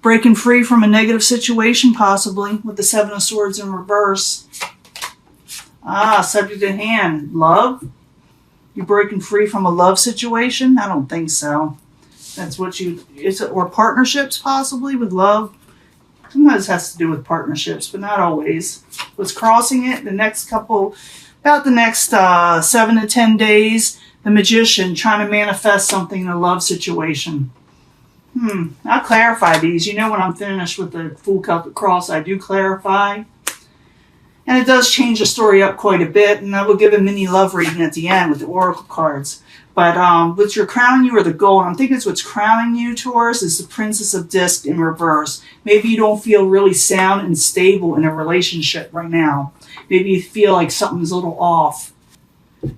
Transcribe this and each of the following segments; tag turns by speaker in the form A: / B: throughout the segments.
A: Breaking free from a negative situation, possibly, with the Seven of Swords in reverse. Subject at hand. Love? You're breaking free from a love situation? I don't think so. That's what or partnerships, possibly, with love. Sometimes it has to do with partnerships, but not always. What's crossing it, about the next 7 to 10 days, the Magician trying to manifest something in a love situation. I'll clarify these. You know, when I'm finished with the Full Cup cross, I do clarify. And it does change the story up quite a bit, and I will give a mini love reading at the end with the Oracle cards. But what's your crowning you or the goal? And I'm thinking it's what's crowning you, Taurus, is the Princess of Discs in reverse. Maybe you don't feel really sound and stable in a relationship right now. Maybe you feel like something's a little off.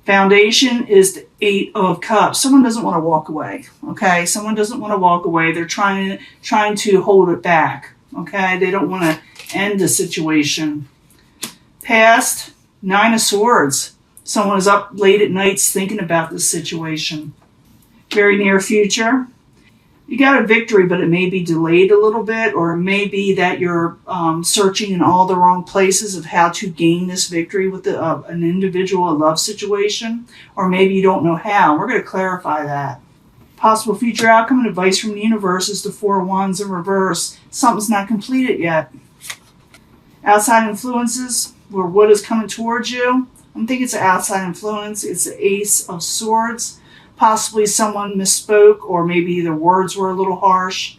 A: Foundation is the Eight of Cups. Someone doesn't want to walk away, okay? Someone doesn't want to walk away. They're trying to hold it back, okay? They don't want to end the situation. Past, Nine of Swords. Someone is up late at nights thinking about this situation. Very near future. You got a victory, but it may be delayed a little bit, or it may be that you're searching in all the wrong places of how to gain this victory with an individual love situation, or maybe you don't know how. We're going to clarify that. Possible future outcome and advice from the universe is the Four of Wands in reverse. Something's not completed yet. Outside influences, or what is coming towards you. I'm thinking it's an outside influence. It's the Ace of Swords. Possibly someone misspoke, or maybe the words were a little harsh.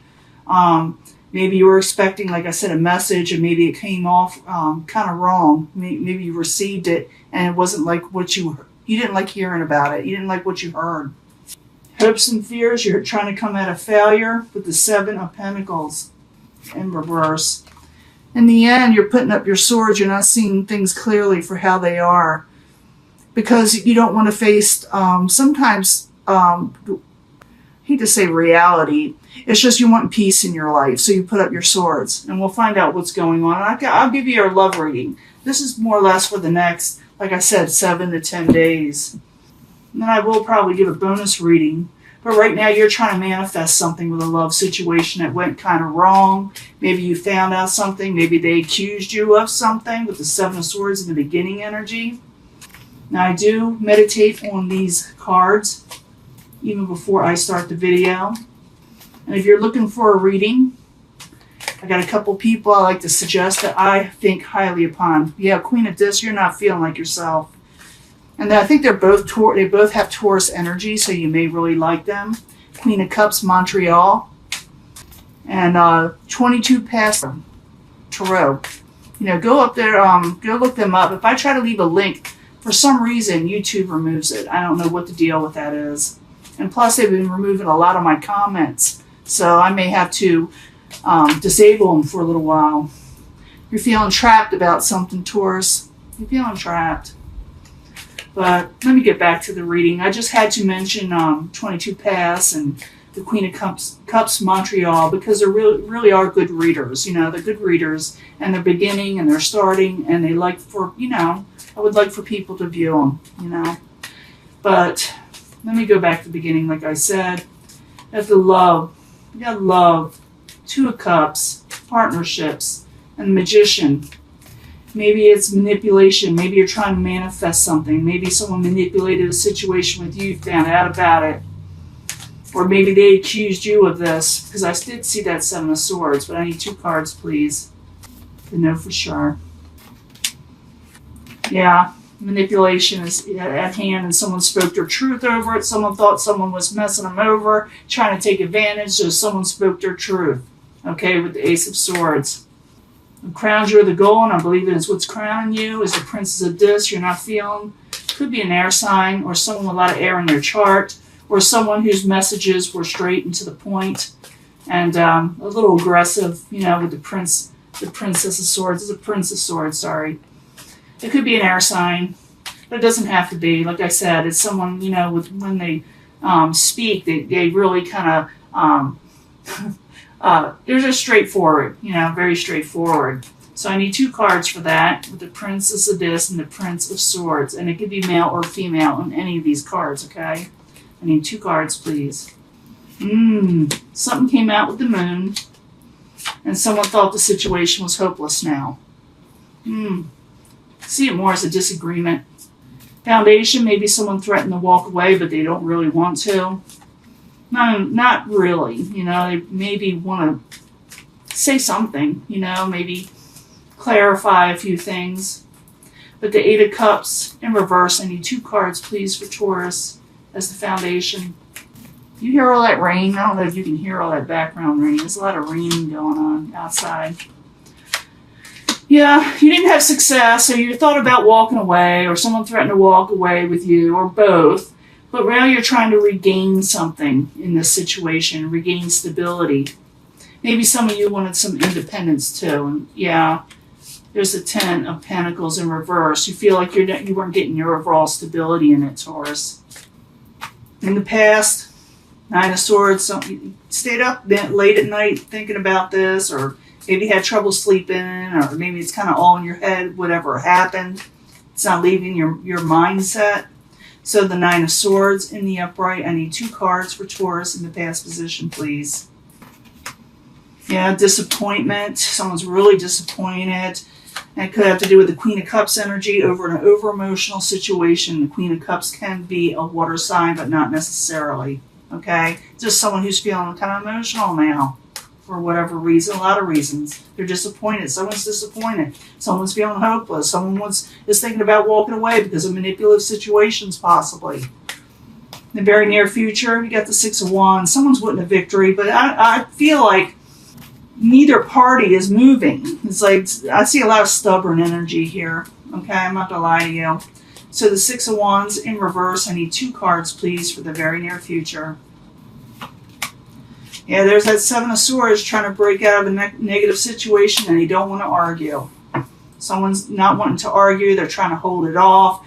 A: Maybe you were expecting, like I said, a message, and maybe it came off kind of wrong. Maybe you received it, and it wasn't like what you didn't like hearing about it. You didn't like what you heard. Hopes and fears, you're trying to come out of failure with the Seven of Pentacles in reverse. In the end, you're putting up your swords. You're not seeing things clearly for how they are, because you don't want to face sometimes, I hate to say reality. It's just you want peace in your life, so you put up your swords, and we'll find out what's going on. I'll give you a love reading. This is more or less for the next, like I said, 7 to 10 days. And then I will probably give a bonus reading. But right now you're trying to manifest something with a love situation that went kind of wrong. Maybe you found out something. Maybe they accused you of something with the Seven of Swords in the beginning energy. Now I do meditate on these cards even before I start the video. And if you're looking for a reading, I got a couple people I like to suggest that I think highly upon. Yeah, Queen of Discs, you're not feeling like yourself. And I think they both have Taurus energy, so you may really like them. Queen of Cups, Montreal. And 22 past Taurus. You know, go up there, go look them up. If I try to leave a link, for some reason, YouTube removes it. I don't know what the deal with that is. And plus, they've been removing a lot of my comments. So I may have to disable them for a little while. You're feeling trapped about something, Taurus. You're feeling trapped. But let me get back to the reading. I just had to mention 22 Pass and the Queen of Cups, Montreal, because they really are good readers. You know, they're good readers, and they're beginning and they're starting, and they like for, you know, I would like for people to view them, you know. But let me go back to the beginning, like I said. That's the love. You got love, Two of Cups, partnerships, and the Magician. Maybe it's manipulation. Maybe you're trying to manifest something. Maybe someone manipulated a situation with you, found out about it. Or maybe they accused you of this, because I did see that Seven of Swords, but I need 2 cards, please, to know for sure. Yeah, manipulation is at hand, and someone spoke their truth over it. Someone thought someone was messing them over, trying to take advantage, so someone spoke their truth. Okay, with the Ace of Swords. The crowns you are the goal, and I believe it is what's crowning you, is the Princess of Discs. You're not feeling. Could be an air sign, or someone with a lot of air in their chart, or someone whose messages were straight and to the point, and a little aggressive, you know, with the Princess of Swords. It's a Prince of Swords, sorry. It could be an air sign, but it doesn't have to be. Like I said, it's someone, you know, when they speak, they really kind of... they're just straightforward, you know, very straightforward. So I need 2 cards for that, with the Princess of Discs and the Prince of Swords. And it could be male or female on any of these cards, okay? I need 2 cards, please. Something came out with the moon, and someone thought the situation was hopeless now. See it more as a disagreement. Foundation, maybe someone threatened to walk away, but they don't really want to. No, not really. You know, they maybe want to say something, you know, maybe clarify a few things. But the Eight of Cups in reverse, I need 2 cards, please, for Taurus as the foundation. You hear all that rain? I don't know if you can hear all that background rain. There's a lot of rain going on outside. Yeah, you didn't have success, or you thought about walking away, or someone threatened to walk away with you, or both. But now you're trying to regain something in this situation, regain stability. Maybe some of you wanted some independence too. And yeah, there's a 10 of Pentacles in reverse. You feel like you weren't getting your overall stability in it, Taurus. In the past, 9 of Swords, you stayed up late at night thinking about this, or maybe had trouble sleeping, or maybe it's kind of all in your head, whatever happened. It's not leaving your mindset. So the 9 of Swords in the upright. I need 2 cards for Taurus in the past position, please. Yeah, disappointment. Someone's really disappointed. And it could have to do with the Queen of Cups energy over an over-emotional situation. The Queen of Cups can be a water sign, but not necessarily. Okay? Just someone who's feeling kind of emotional now. For whatever reason, a lot of reasons. They're disappointed. Someone's disappointed. Someone's feeling hopeless. Someone is thinking about walking away because of manipulative situations, possibly. In the very near future, you got the 6 of Wands. Someone's wanting a victory, but I feel like neither party is moving. It's like, I see a lot of stubborn energy here. Okay, I'm not going to lie to you. So the 6 of Wands in reverse. I need 2 cards, please, for the very near future. Yeah, there's that 7 of Swords trying to break out of a negative situation, and they don't want to argue. Someone's not wanting to argue. They're trying to hold it off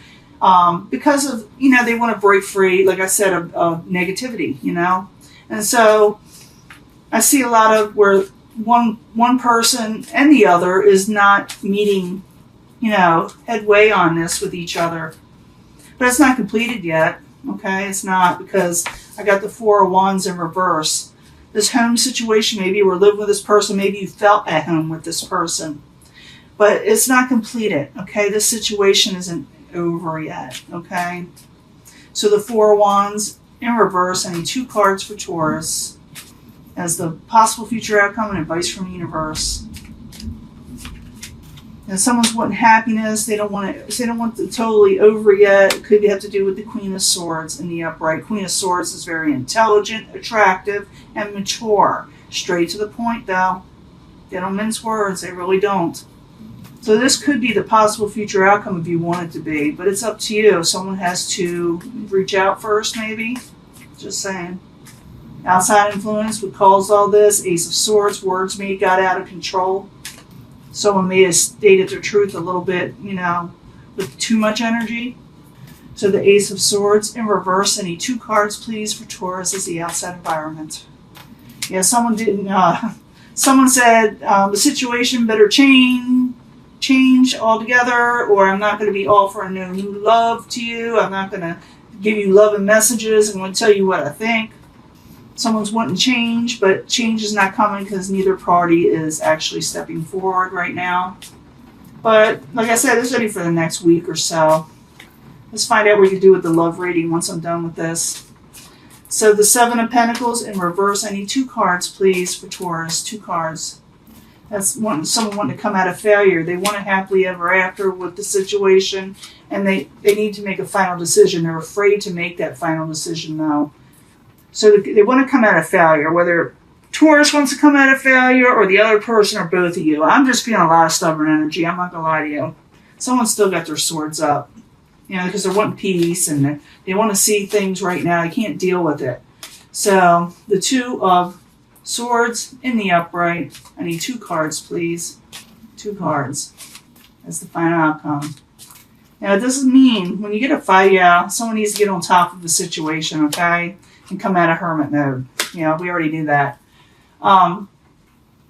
A: because of, you know, they want to break free, like I said, of negativity, you know. And so I see a lot of where one person and the other is not meeting, you know, headway on this with each other. But it's not completed yet, okay? It's not, because I got the 4 of Wands in reverse. This home situation, maybe you were living with this person, maybe you felt at home with this person. But it's not completed, okay? This situation isn't over yet, okay? So the 4 of Wands in reverse, I need 2 cards for Taurus as the possible future outcome and advice from the universe. And someone's wanting happiness. They don't want it totally over yet. It could have to do with the Queen of Swords in the upright. Queen of Swords is very intelligent, attractive, and mature. Straight to the point, though. They don't mince words. They really don't. So this could be the possible future outcome if you want it to be. But it's up to you. Someone has to reach out first, maybe. Just saying. Outside influence would cause all this. Ace of Swords, words may got out of control. Someone may have stated their truth a little bit, you know, with too much energy. So the Ace of Swords in reverse. I need 2 cards, please, for Taurus as the outside environment. Yeah, someone didn't. Someone said the situation better change altogether, or I'm not going to be offering no new love to you. I'm not going to give you love and messages. I'm going to tell you what I think. Someone's wanting change, but change is not coming because neither party is actually stepping forward right now. But like I said, it's ready for the next week or so. Let's find out what we can do with the love reading once I'm done with this. So the 7 of Pentacles in reverse. I need 2 cards, please, for Taurus. 2 cards. That's someone wanting to come out of failure. They want a happily ever after with the situation, and they need to make a final decision. They're afraid to make that final decision now. So they want to come out of failure, whether Taurus wants to come out of failure or the other person or both of you. I'm just feeling a lot of stubborn energy. I'm not going to lie to you. Someone's still got their swords up, you know, because they're wanting peace and they want to see things right now. They can't deal with it. So the 2 of Swords in the upright. I need 2 cards, please. 2 cards. That's the final outcome. Now, it doesn't mean when you get a fight, yeah, someone needs to get on top of the situation, okay? And come out of hermit mode. You know, we already knew that.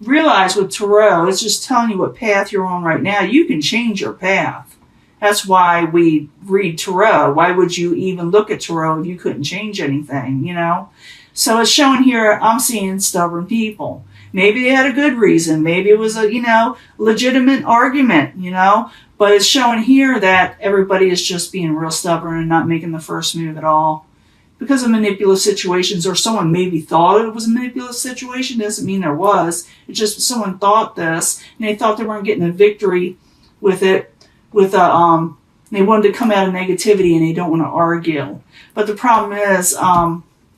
A: Realize with Tarot, it's just telling you what path you're on right now. You can change your path. That's why we read Tarot. Why would you even look at Tarot if you couldn't change anything, you know? So it's showing here, I'm seeing stubborn people. Maybe they had a good reason. Maybe it was a, legitimate argument, But it's showing here that everybody is just being real stubborn and not making the first move at all. Because of manipulative situations, or someone maybe thought it was a manipulative situation, doesn't mean there was. It's just someone thought this, and they thought they weren't getting a victory with it, they wanted to come out of negativity and they don't want to argue. But the problem is,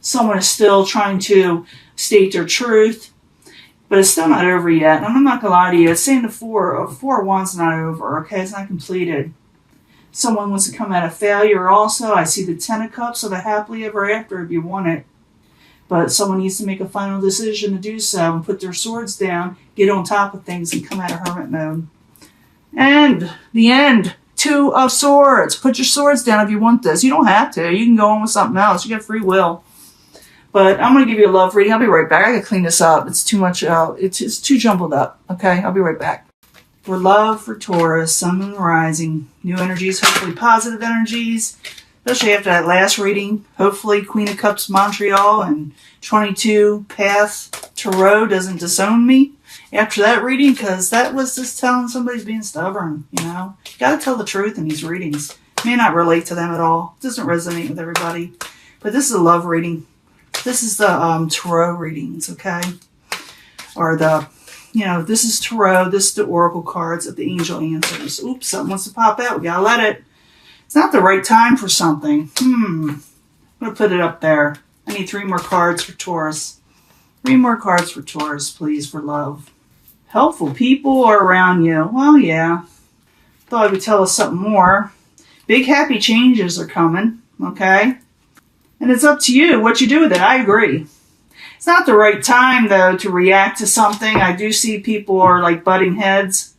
A: someone is still trying to state their truth, but it's still not over yet. And I'm not going to lie to you, it's saying the four of wands not over, okay? It's not completed. Someone wants to come out of failure also. I see the 10 of cups, so the happily ever after if you want it. But someone needs to make a final decision to do so and put their swords down, get on top of things, and come out of hermit mode. And the end. 2 of swords. Put your swords down if you want this. You don't have to. You can go on with something else. You got free will. But I'm going to give you a love reading. I'll be right back. I got to clean this up. It's too much. It's too jumbled up. Okay? I'll be right back. For love, for Taurus, Sun, Moon, Rising. New energies, hopefully positive energies. Especially after that last reading. Hopefully Queen of Cups, Montreal, and 22 Path Tarot doesn't disown me after that reading, because that was just telling somebody's being stubborn, You got to tell the truth in these readings. It may not relate to them at all. It doesn't resonate with everybody. But this is a love reading. This is the tarot readings, okay? Or the, this is tarot. This is the oracle cards of the angel answers. Oops, something wants to pop out. We got to let it. It's not the right time for something. I'm going to put it up there. I need 3 more cards for Taurus. 3 more cards for Taurus, please, for love. Helpful people are around you. Well, yeah. Thought I would tell us something more. Big happy changes are coming, okay? And it's up to you what you do with it. I agree. It's not the right time, though, to react to something. I do see people are like butting heads.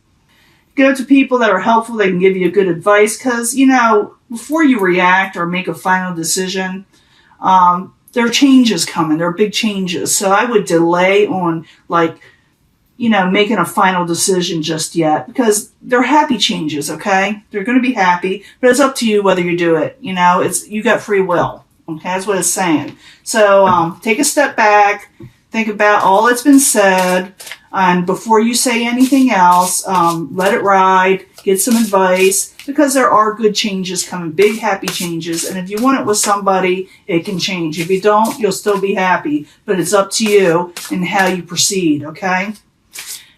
A: Go to people that are helpful. They can give you good advice because, before you react or make a final decision, there are changes coming. There are big changes. So I would delay on, making a final decision just yet, because they're happy changes, okay? They're going to be happy, but it's up to you whether you do it. You got free will, okay? That's what it's saying. So take a step back, think about all that's been said, and before you say anything else, let it ride, get some advice, because there are good changes coming, big happy changes, and if you want it with somebody, it can change. If you don't, you'll still be happy, but it's up to you and how you proceed, okay?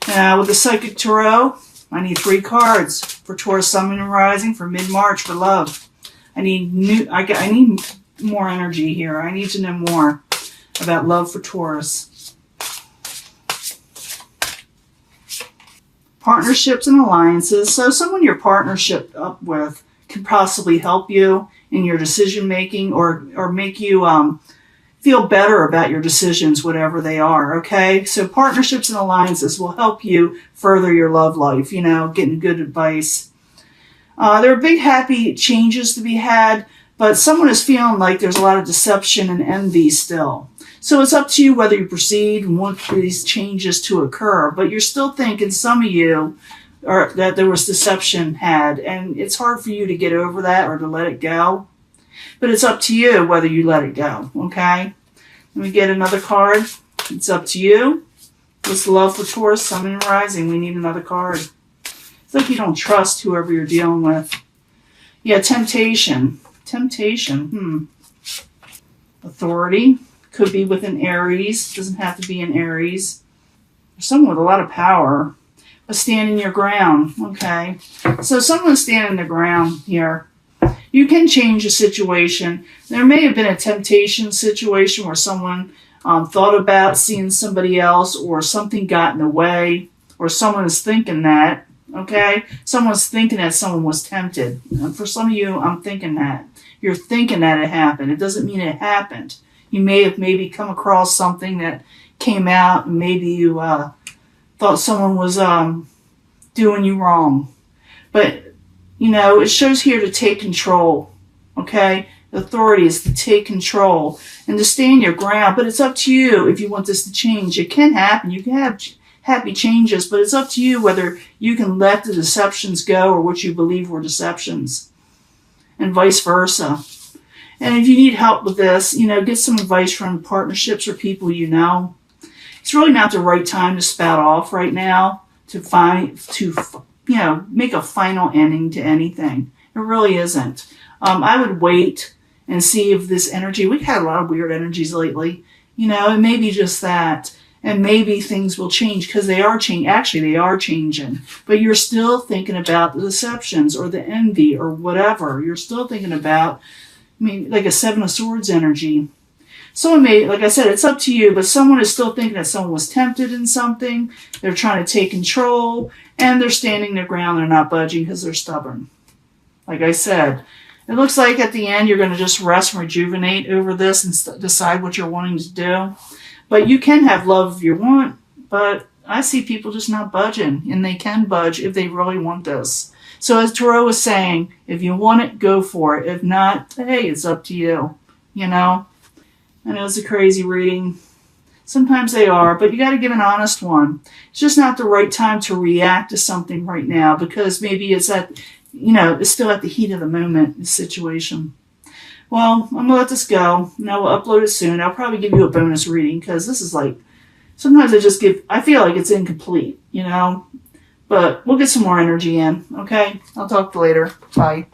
A: Now, with the Psychic Tarot, I need 3 cards for Taurus, Sun, Moon, and Rising for mid-March for love. I need more energy here. I need to know more about love for Taurus. Partnerships and alliances. So someone you're partnership up with can possibly help you in your decision making or make you feel better about your decisions, whatever they are, okay? So partnerships and alliances will help you further your love life, getting good advice. There are big happy changes to be had, but someone is feeling like there's a lot of deception and envy still. So it's up to you whether you proceed and want these changes to occur, but you're still thinking, some of you, that there was deception had, and it's hard for you to get over that or to let it go. But it's up to you whether you let it go, okay? Let me get another card. It's up to you. What's love for Taurus, Sun, and Rising? We need another card. It's like you don't trust whoever you're dealing with. Yeah, temptation. Temptation. Authority. Could be with an Aries. Doesn't have to be an Aries. There's someone with a lot of power. But standing your ground. Okay. So someone's standing their ground here. You can change a situation. There may have been a temptation situation where someone thought about seeing somebody else, or something got in the way, or someone is thinking that, okay? Someone's thinking that someone was tempted. And for some of you, I'm thinking that. You're thinking that it happened. It doesn't mean it happened. You may have maybe come across something that came out, and maybe you thought someone was doing you wrong. But it shows here to take control, okay? The authority is to take control and to stand your ground, but it's up to you if you want this to change. It can happen. You can have happy changes, but it's up to you whether you can let the deceptions go or what you believe were deceptions, and vice versa. And if you need help with this, get some advice from partnerships or people you know. It's really not the right time to spout off right now to make a final ending to anything. It really isn't. I would wait and see if this energy, we've had a lot of weird energies lately, and maybe just that. And maybe things will change because they are changing. Actually, they are changing. But you're still thinking about the deceptions or the envy or whatever. You're still thinking about, like a Seven of Swords energy. Someone may, like I said, it's up to you, but someone is still thinking that someone was tempted in something. They're trying to take control, and they're standing their ground. They're not budging because they're stubborn. Like I said, it looks like at the end you're going to just rest and rejuvenate over this and decide what you're wanting to do. But you can have love if you want, but I see people just not budging, and they can budge if they really want this. So as Tarot was saying, if you want it, go for it. If not, hey, it's up to you, I know it's a crazy reading. Sometimes they are, but you got to give an honest one. It's just not the right time to react to something right now because maybe it's it's still at the heat of the moment, the situation. Well, I'm going to let this go, and I will upload it soon. I'll probably give you a bonus reading, because this is sometimes I feel like it's incomplete, but we'll get some more energy in, okay? I'll talk to you later. Bye.